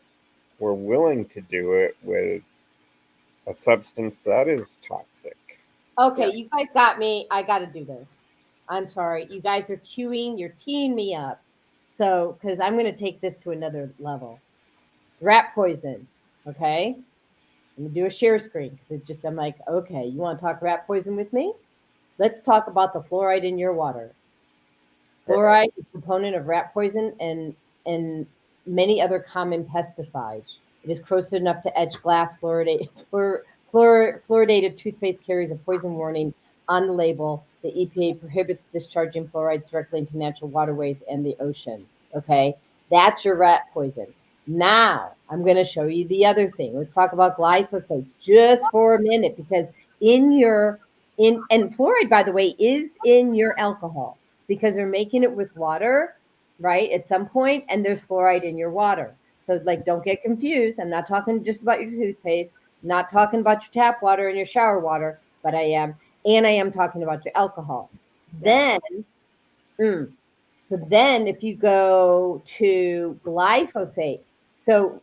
we're willing to do it with a substance that is toxic. Okay, you guys got me. I got to do this. I'm sorry. You guys are you're teeing me up. So, because I'm going to take this to another level. Rat poison. Okay. I'm going to do a share screen because I'm like, okay, you want to talk rat poison with me? Let's talk about the fluoride in your water. Fluoride is a component of rat poison and many other common pesticides. It is corrosive enough to etch glass. Fluoridated toothpaste carries a poison warning on the label. The EPA prohibits discharging fluorides directly into natural waterways and the ocean. Okay, that's your rat poison. Now I'm going to show you the other thing. Let's talk about glyphosate just for a minute, because and fluoride, by the way, is in your alcohol because they're making it with water, right? At some point, and there's fluoride in your water. So don't get confused. I'm not talking just about your toothpaste, not talking about your tap water and your shower water, but I am talking about your alcohol. Then, if you go to glyphosate, so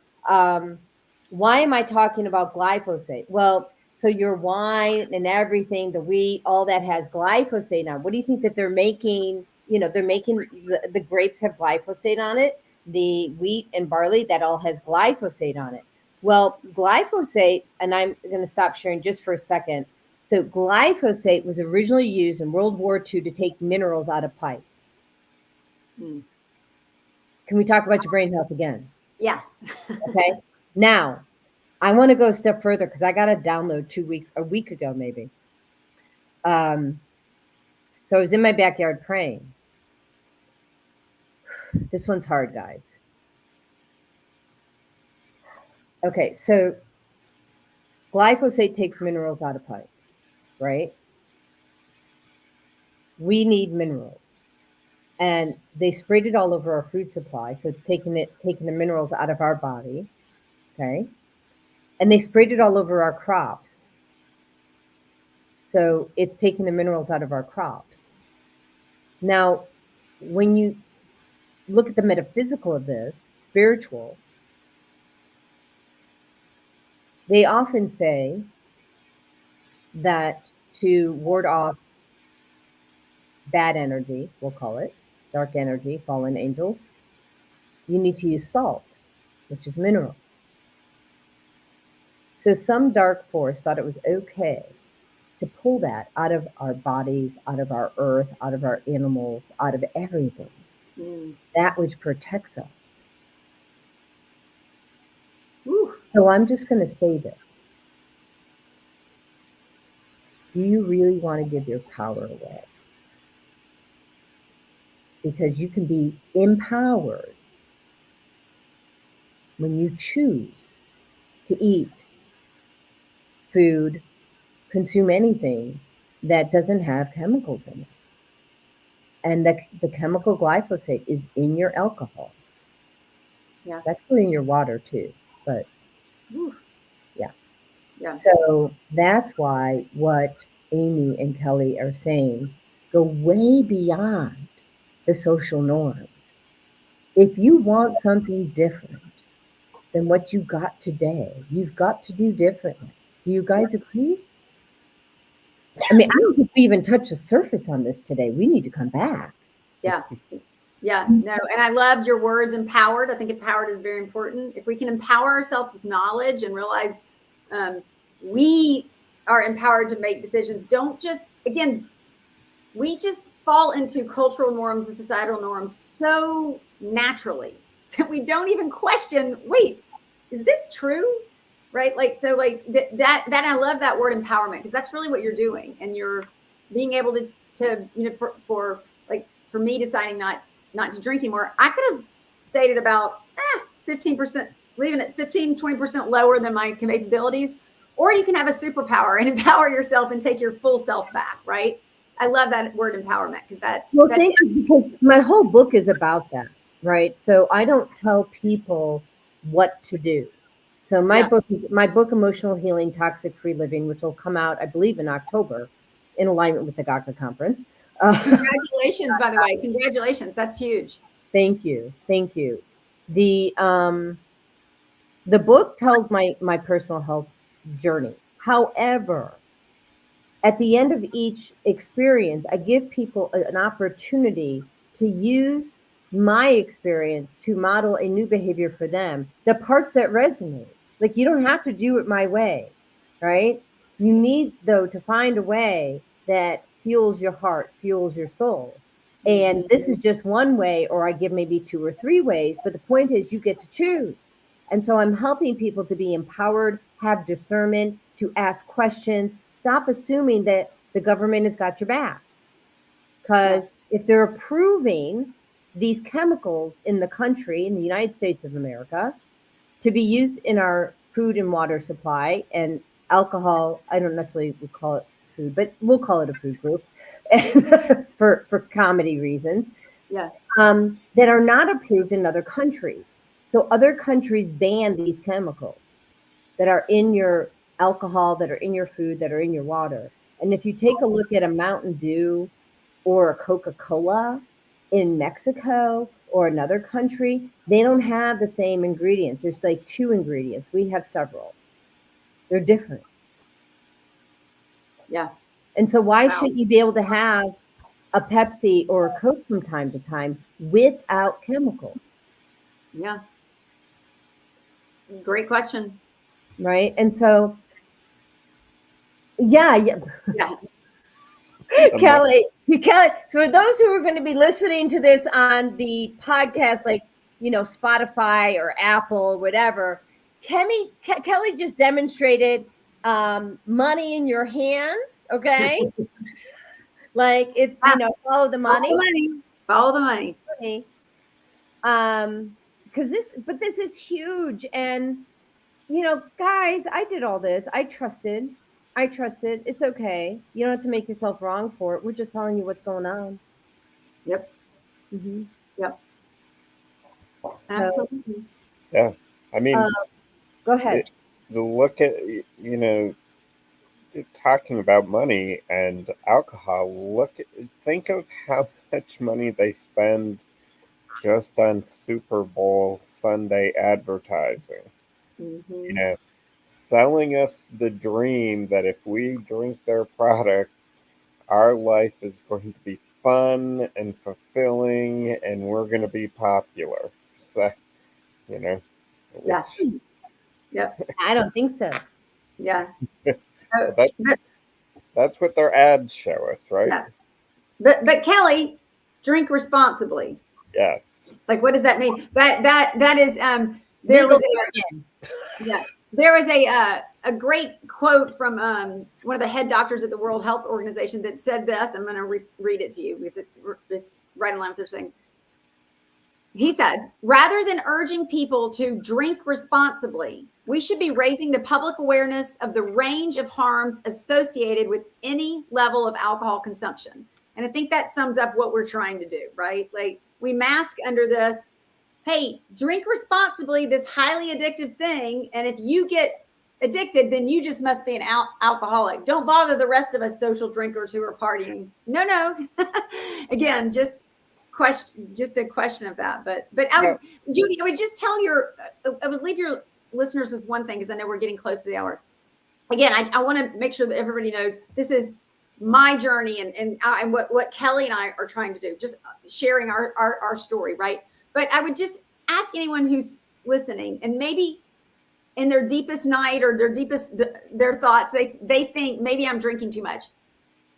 why am I talking about glyphosate? Well, so your wine and everything, the wheat, all that has glyphosate on. What do you think that they're making? They're making the grapes have glyphosate on it. The wheat and barley, that all has glyphosate on it. Well, glyphosate, and I'm going to stop sharing just for a second. So glyphosate was originally used in World War II to take minerals out of pipes. Hmm. Can we talk about your brain health again? Yeah. Okay. Now, I want to go a step further because I got a download a week ago, maybe. So I was in my backyard praying. This one's hard, guys. Okay, so glyphosate takes minerals out of pipes, right? We need minerals. And they sprayed it all over our food supply. So it's taking the minerals out of our body. Okay. And they sprayed it all over our crops. So it's taking the minerals out of our crops. Now, when you look at the metaphysical of this, spiritual, they often say that to ward off bad energy, we'll call it dark energy, fallen angels, you need to use salt, which is mineral. So some dark force thought it was okay to pull that out of our bodies, out of our earth, out of our animals, out of everything. That which protects us. Woo. So I'm just going to say this. Do you really want to give your power away? Because you can be empowered when you choose to eat food, consume anything that doesn't have chemicals in it. And the chemical glyphosate is in your alcohol. Yeah. It's actually in your water too, but Woo. yeah. Yeah. So that's why what Amy and Kelly are saying go way beyond the social norms. If you want something different than what you got today, you've got to do differently. Do you guys agree? I mean, I don't think we even touched the surface on this today. We need to come back. Yeah. Yeah. No. And I loved your words, empowered. I think empowered is very important. If we can empower ourselves with knowledge and realize we are empowered to make decisions, don't just, again, we just fall into cultural norms and societal norms so naturally that we don't even question, wait, is this true? Right? Like, so like that I love that word empowerment, because that's really what you're doing. And you're being able to, you know, for me deciding not to drink anymore, I could have stayed at about 15%, leaving it 15-20% lower than my capabilities. Or you can have a superpower and empower yourself and take your full self back, right? I love that word empowerment, because that's thank you, because my whole book is about that, right? So I don't tell people what to do. So my book is Emotional Healing, Toxic Free Living, which will come out, I believe, in October, in alignment with the GACA conference. Congratulations, by the way. Congratulations. That's huge. Thank you. The book tells my personal health journey. However, at the end of each experience, I give people an opportunity to use my experience to model a new behavior for them. The parts that resonate, like you don't have to do it my way, right? You need, though, to find a way that fuels your heart, fuels your soul. And this is just one way, or I give maybe 2 or 3 ways, but the point is you get to choose. And so I'm helping people to be empowered, have discernment, to ask questions, stop assuming that the government has got your back. Because if they're approving these chemicals in the country, in the United States of America, to be used in our food and water supply, and alcohol, I don't necessarily would call it food, but we'll call it a food group for comedy reasons, that are not approved in other countries. So other countries ban these chemicals that are in your alcohol, that are in your food, that are in your water. And if you take a look at a Mountain Dew or a Coca-Cola in Mexico or another country, they don't have the same ingredients. There's like 2 ingredients. We have several. They're different. Yeah. And so why shouldn't you be able to have a Pepsi or a Coke from time to time without chemicals? Yeah. Great question. right? And so, yeah. Yeah. Kelly, for those who are going to be listening to this on the podcast, like, Spotify or Apple or whatever, Kelly just demonstrated money in your hands. Okay. Like, it's, follow the money. Follow the money. Because this is huge. And, guys, I did all this. I trusted. It's okay. You don't have to make yourself wrong for it. We're just telling you what's going on. Yep. Mm-hmm. Yep. Absolutely. Yeah. I mean, go ahead. The look at, talking about money and alcohol, think of how much money they spend just on Super Bowl Sunday advertising. Mm-hmm. Selling us the dream that if we drink their product, our life is going to be fun and fulfilling and we're going to be popular. So, Yeah. Yep. I don't think so. Yeah. That's what their ads show us, right? Yeah. But Kelly, drink responsibly. Yes. Like, what does that mean? That is there Legal there was a great quote from one of the head doctors at the World Health Organization that said this. I'm going to read it to you because it's right in line with what they're saying. He said, rather than urging people to drink responsibly, we should be raising the public awareness of the range of harms associated with any level of alcohol consumption. And I think that sums up what we're trying to do, right? Like, we mask under this, hey, drink responsibly, this highly addictive thing. And if you get addicted, then you just must be an alcoholic. Don't bother the rest of us social drinkers who are partying. No. Again, just a question of that. But Jodi, I would just tell I would leave your listeners with one thing, because I know we're getting close to the hour. Again, I want to make sure that everybody knows this is my journey and what Kelly and I are trying to do, just sharing our story, right? But I would just ask anyone who's listening, and maybe in their deepest night or their thoughts, they think maybe I'm drinking too much.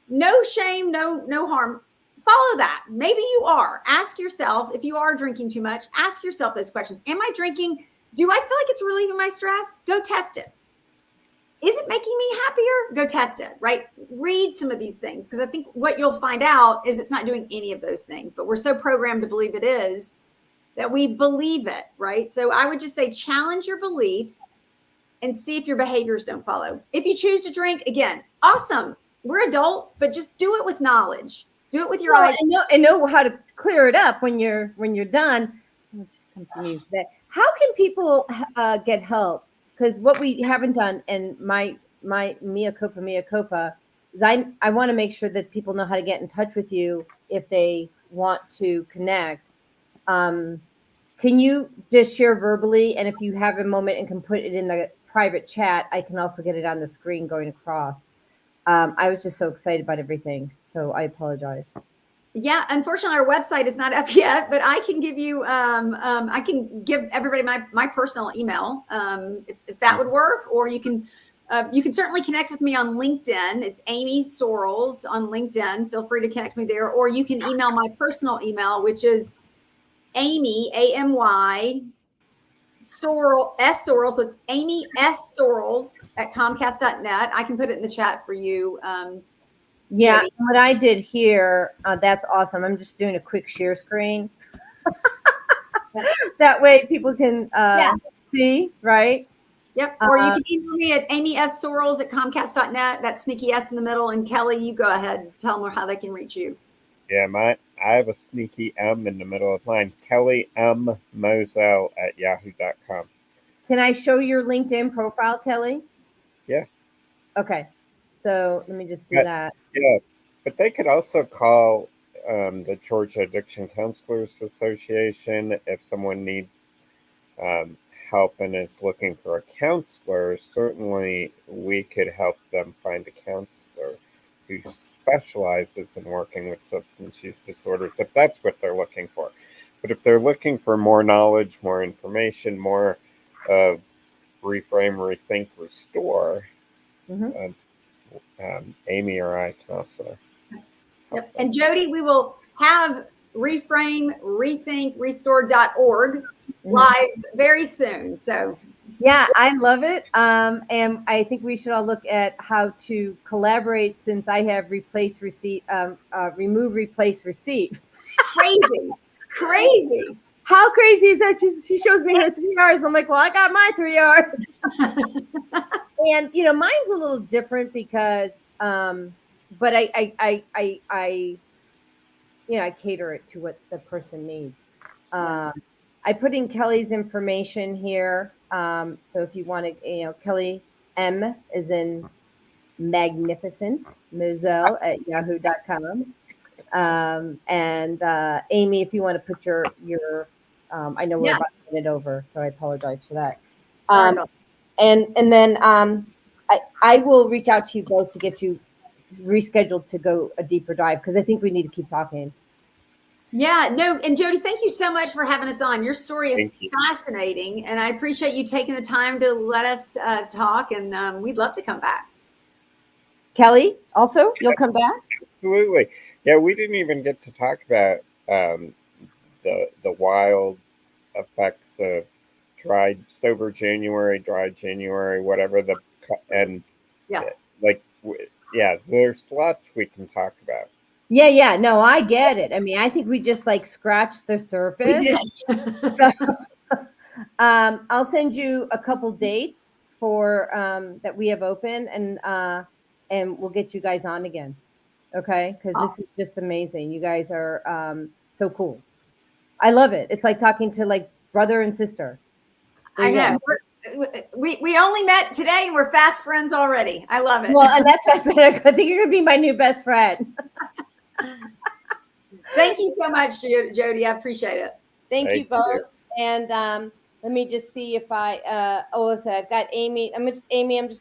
No shame, no harm. Follow that. Maybe you are. Ask yourself, if you are drinking too much, ask yourself those questions. Am I drinking? Do I feel like it's relieving my stress? Go test it. Is it making me happier? Go test it, right? Read some of these things, because I think what you'll find out is it's not doing any of those things, but we're so programmed to believe it is that we believe it, right? So I would just say challenge your beliefs and see if your behaviors don't follow. If you choose to drink, again, awesome. We're adults, but just do it with knowledge. Do it with your eyes. And know how to clear it up when you're done. How can people get help? Because what we haven't done, and my mea culpa, is I want to make sure that people know how to get in touch with you if they want to connect. Can you just share verbally? And if you have a moment and can put it in the private chat, I can also get it on the screen going across. I was just so excited about everything, so I apologize. Yeah, unfortunately, our website is not up yet, but I can give you, I can give everybody my personal email, if that would work. Or you can certainly connect with me on LinkedIn. It's Amy Sorrells on LinkedIn. Feel free to connect me there. Or you can email my personal email, which is Amy, AMY, Sorrell, S Sorrell. So it's Amy S Sorrells at Comcast.net. I can put it in the chat for you. Yeah, what I did here, that's awesome. I'm just doing a quick share screen. That way people can see, right? Yep. Or you can email me at amysorrells at Comcast.net. That sneaky S in the middle. And Kelly, you go ahead. Tell them how they can reach you. Yeah, I have a sneaky M in the middle of mine. Kelly M. Moselle at yahoo.com. Can I show your LinkedIn profile, Kelly? Yeah. Okay. So let me just do that. Yeah, but they could also call the Georgia Addiction Counselors Association if someone needs help and is looking for a counselor. Certainly, we could help them find a counselor who specializes in working with substance use disorders, if that's what they're looking for. But if they're looking for more knowledge, more information, more of Reframe, Rethink, Restore, Mhm. Amy or I can also. Yep. And Jodi, we will have Reframe, Rethink, Restore.org live very soon. So yeah, I love it. And I think we should all look at how to collaborate, since I have remove, replace, receive. crazy. How crazy is that? She shows me her 3 R's. And I'm like, well, I got my 3 R's. And mine's a little different because, but I cater it to what the person needs. I put in Kelly's information here. So if you want to, Kelly M is in magnificent, Moselle at yahoo.com. And Amy, if you want to put your I know we're about to get it over, so I apologize for that. And then I will reach out to you both to get you rescheduled to go a deeper dive, because I think we need to keep talking. Yeah, no, and Jodi, thank you so much for having us on. Your story is fascinating, and I appreciate you taking the time to let us talk, and we'd love to come back. Kelly, also, you'll come back? Absolutely. Yeah, we didn't even get to talk about the wild effects of sober January, dry January, whatever there's lots we can talk about. Yeah, no, I get it. I mean, I think we just scratched the surface. We did. So, I'll send you a couple dates for that we have open, and we'll get you guys on again. Okay, because this is just amazing. You guys are so cool. I love it. It's like talking to brother and sister. I know. We only met today, and we're fast friends already. I love it. Well, and that's what I said. I think you're gonna be my new best friend. Thank you so much, Jodi. I appreciate it. Thank you both. And let me just see if so I've got Amy. I'm just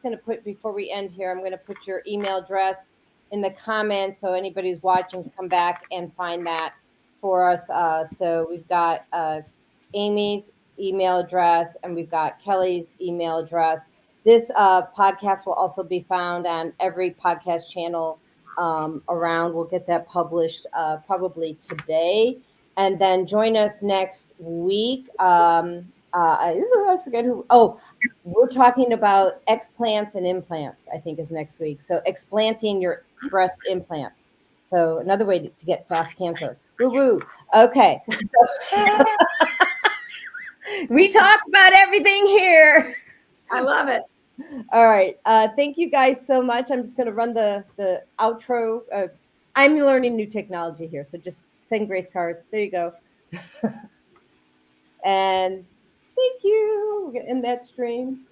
going to put, before we end here, I'm going to put your email address in the comments, so anybody who's watching can come back and find that for us. So we've got Amy's email address, and we've got Kelly's email address. This podcast will also be found on every podcast channel around. We'll get that published probably today. And then join us next week. I forget who. Oh, we're talking about explants and implants, I think, is next week. So explanting your breast implants. So another way to get fast cancer. Woo-woo. Okay. So we talk about everything here. I love it. All right. Thank you guys so much. I'm just going to run the outro. I'm learning new technology here, so just send grace cards. There you go. And thank you. We're going to end that stream.